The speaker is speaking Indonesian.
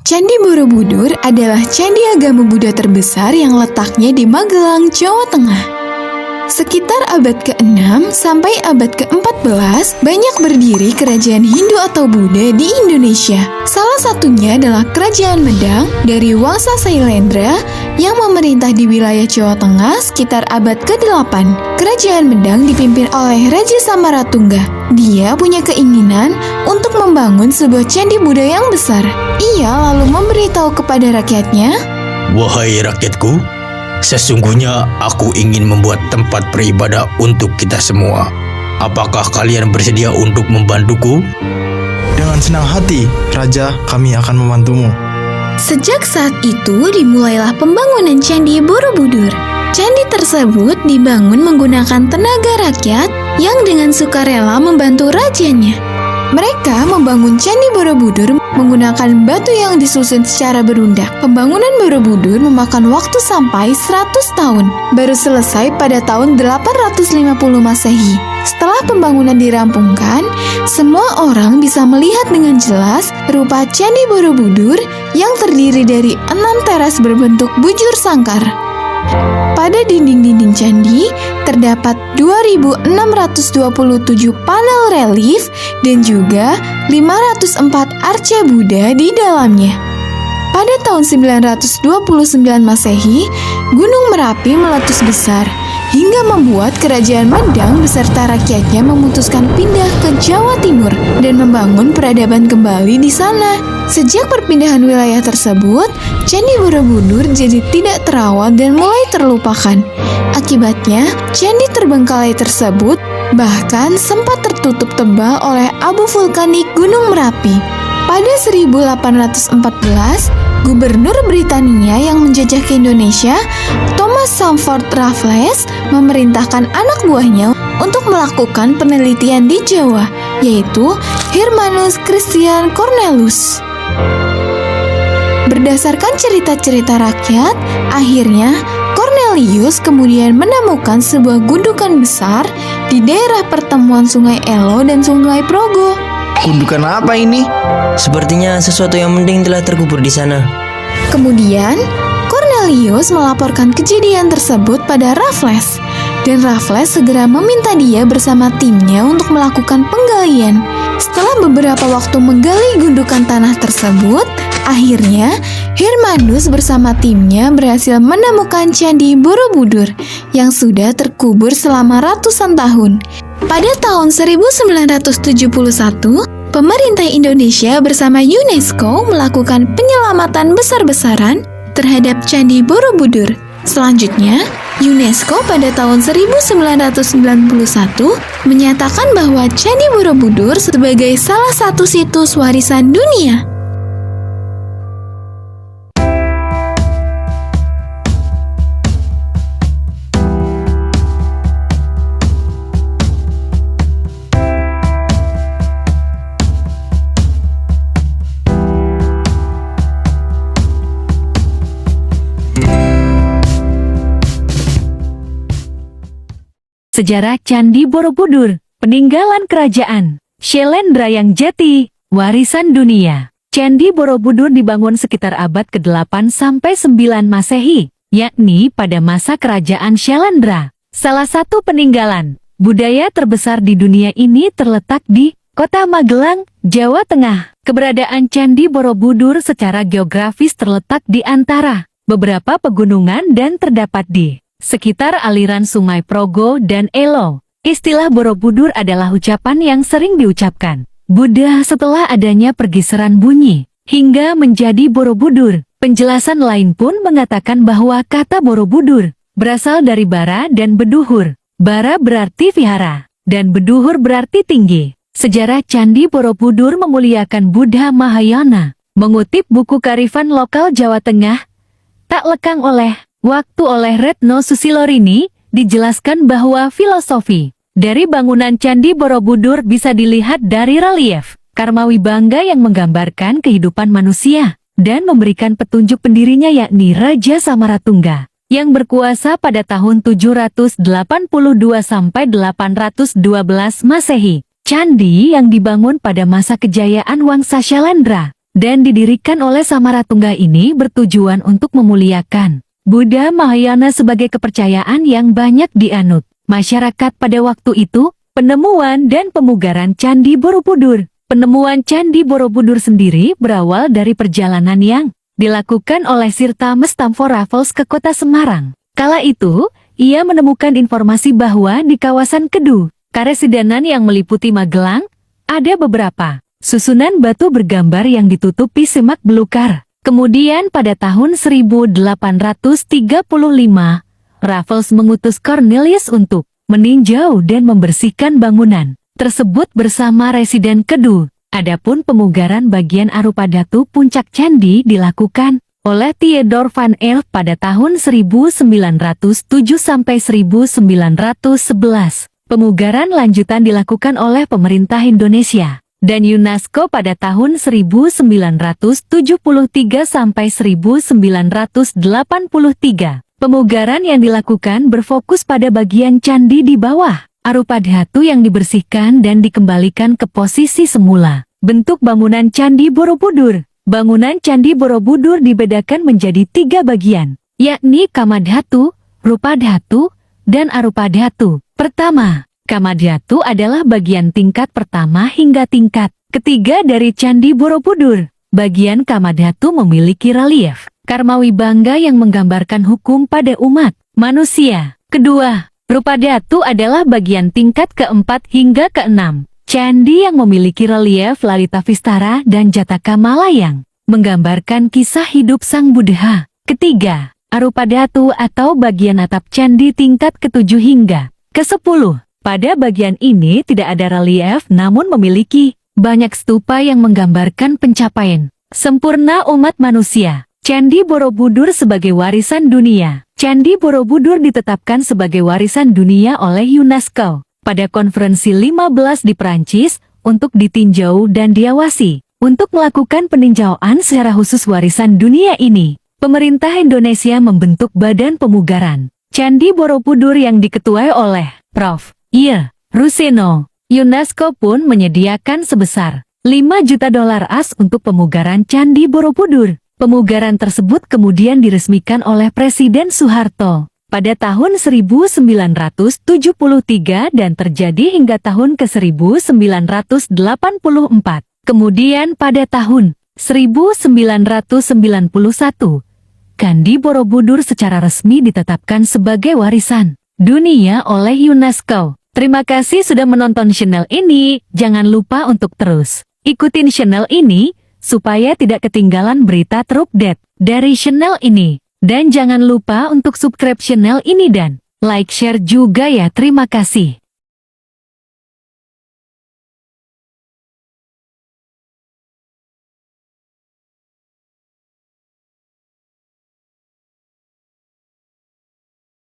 Candi Borobudur adalah candi agama Buddha terbesar yang letaknya di Magelang, Jawa Tengah. Sekitar abad ke-6 sampai abad ke-14, banyak berdiri kerajaan Hindu atau Buddha di Indonesia. Salah satunya adalah Kerajaan Medang dari Wangsa Sailendra yang memerintah di wilayah Jawa Tengah sekitar abad ke-8. Kerajaan Medang dipimpin oleh Raja Samaratungga. Dia punya keinginan untuk membangun sebuah candi Buddha yang besar. Ia lalu memberitahu kepada rakyatnya, "Wahai rakyatku, sesungguhnya aku ingin membuat tempat beribadah untuk kita semua. Apakah kalian bersedia untuk membantuku?" Dengan senang hati, Raja, kami akan membantumu. Sejak saat itu dimulailah pembangunan Candi Borobudur. Candi tersebut dibangun menggunakan tenaga rakyat yang dengan sukarela membantu rajanya. Mereka membangun Candi Borobudur menggunakan batu yang disusun secara berundak. Pembangunan Borobudur memakan waktu sampai 100 tahun, baru selesai pada tahun 850 Masehi. Setelah pembangunan dirampungkan, semua orang bisa melihat dengan jelas rupa Candi Borobudur yang terdiri dari 6 teras berbentuk bujur sangkar. Pada dinding-dinding candi terdapat 2.627 panel relief dan juga 504 arca Buddha di dalamnya. Pada tahun 929 Masehi, Gunung Merapi meletus besar hingga membuat Kerajaan Medang beserta rakyatnya memutuskan pindah ke Jawa Timur dan membangun peradaban kembali di sana. Sejak perpindahan wilayah tersebut, Candi Borobudur jadi tidak terawat dan mulai terlupakan. Akibatnya, candi terbengkalai tersebut bahkan sempat tertutup tebal oleh abu vulkanik Gunung Merapi. Pada 1814, Gubernur Britania yang menjajah ke Indonesia, Thomas Stamford Raffles, memerintahkan anak buahnya untuk melakukan penelitian di Jawa, yaitu Hermanus Christian Cornelius. Berdasarkan cerita-cerita rakyat, akhirnya Cornelius kemudian menemukan sebuah gundukan besar di daerah pertemuan Sungai Elo dan Sungai Progo. Gundukan apa ini? Sepertinya sesuatu yang penting telah terkubur di sana. Kemudian, Cornelius melaporkan kejadian tersebut pada Raffles, dan Raffles segera meminta dia bersama timnya untuk melakukan penggalian. Setelah beberapa waktu menggali gundukan tanah tersebut, akhirnya Hermanus bersama timnya berhasil menemukan Candi Borobudur yang sudah terkubur selama ratusan tahun. Pada tahun 1971, pemerintah Indonesia bersama UNESCO melakukan penyelamatan besar-besaran terhadap Candi Borobudur. Selanjutnya, UNESCO pada tahun 1991 menyatakan bahwa Candi Borobudur sebagai salah satu situs warisan dunia. Sejarah Candi Borobudur, peninggalan kerajaan Syailendra yang jati, warisan dunia. Candi Borobudur dibangun sekitar abad ke-8 sampai 9 Masehi, yakni pada masa kerajaan Syailendra. Salah satu peninggalan budaya terbesar di dunia ini terletak di Kota Magelang, Jawa Tengah. Keberadaan Candi Borobudur secara geografis terletak di antara beberapa pegunungan dan terdapat di sekitar aliran Sungai Progo dan Elo. Istilah Borobudur adalah ucapan yang sering diucapkan Buddha setelah adanya pergeseran bunyi hingga menjadi Borobudur. Penjelasan lain pun mengatakan bahwa kata Borobudur berasal dari bara dan beduhur. Bara berarti vihara dan beduhur berarti tinggi. Sejarah Candi Borobudur memuliakan Buddha Mahayana. Mengutip buku Karifan Lokal Jawa Tengah, tak lekang oleh waktu oleh Retno Susilorini, dijelaskan bahwa filosofi dari bangunan Candi Borobudur bisa dilihat dari relief Karma Wibangga yang menggambarkan kehidupan manusia dan memberikan petunjuk pendirinya yakni Raja Samaratungga yang berkuasa pada tahun 782 sampai 812 Masehi. Candi yang dibangun pada masa kejayaan Wangsa Shailendra dan didirikan oleh Samaratungga ini bertujuan untuk memuliakan Buddha Mahayana sebagai kepercayaan yang banyak dianut masyarakat pada waktu itu. Penemuan dan pemugaran Candi Borobudur. Penemuan Candi Borobudur sendiri berawal dari perjalanan yang dilakukan oleh Sir Thomas Stamford Raffles ke kota Semarang. Kala itu, ia menemukan informasi bahwa di kawasan Kedu, Karesidenan yang meliputi Magelang, ada beberapa susunan batu bergambar yang ditutupi semak belukar. Kemudian pada tahun 1835, Raffles mengutus Cornelius untuk meninjau dan membersihkan bangunan tersebut bersama residen Kedu. Adapun pemugaran bagian arupa datu puncak candi dilakukan oleh Theodore van Elf pada tahun 1907 sampai 1911. Pemugaran lanjutan dilakukan oleh pemerintah Indonesia dan UNESCO pada tahun 1973 sampai 1983. Pemugaran yang dilakukan berfokus pada bagian candi di bawah, arupa dhatu yang dibersihkan dan dikembalikan ke posisi semula. Bentuk bangunan Candi Borobudur. Bangunan Candi Borobudur dibedakan menjadi 3 bagian, yakni Kamadhatu, Rupadhatu, dan Arupadhatu. Pertama, Kamadhatu adalah bagian tingkat pertama hingga tingkat ketiga dari Candi Borobudur. Bagian Kamadhatu memiliki relief Karmawi Bangga yang menggambarkan hukum pada umat manusia. Kedua, Rupadhatu adalah bagian tingkat keempat hingga keenam. Candi yang memiliki relief Lalita Vistara dan Jataka Mala yang menggambarkan kisah hidup Sang Buddha. Ketiga, Arupadhatu atau bagian atap candi tingkat ketujuh hingga ke-10. Pada bagian ini tidak ada relief namun memiliki banyak stupa yang menggambarkan pencapaian sempurna umat manusia. Candi Borobudur sebagai warisan dunia. Candi Borobudur ditetapkan sebagai warisan dunia oleh UNESCO pada konferensi 15 di Perancis untuk ditinjau dan diawasi. Untuk melakukan peninjauan secara khusus warisan dunia ini, pemerintah Indonesia membentuk Badan Pemugaran Candi Borobudur yang diketuai oleh Prof. I. Ruseno. UNESCO pun menyediakan sebesar 5 juta dolar AS untuk pemugaran Candi Borobudur. Pemugaran tersebut kemudian diresmikan oleh Presiden Soeharto pada tahun 1973 dan terjadi hingga tahun ke-1984. Kemudian pada tahun 1991, Candi Borobudur secara resmi ditetapkan sebagai warisan dunia oleh UNESCO. Terima kasih sudah menonton channel ini. Jangan lupa untuk terus ikutin channel ini supaya tidak ketinggalan berita terupdate dari channel ini. Dan jangan lupa untuk subscribe channel ini dan like share juga ya. Terima kasih.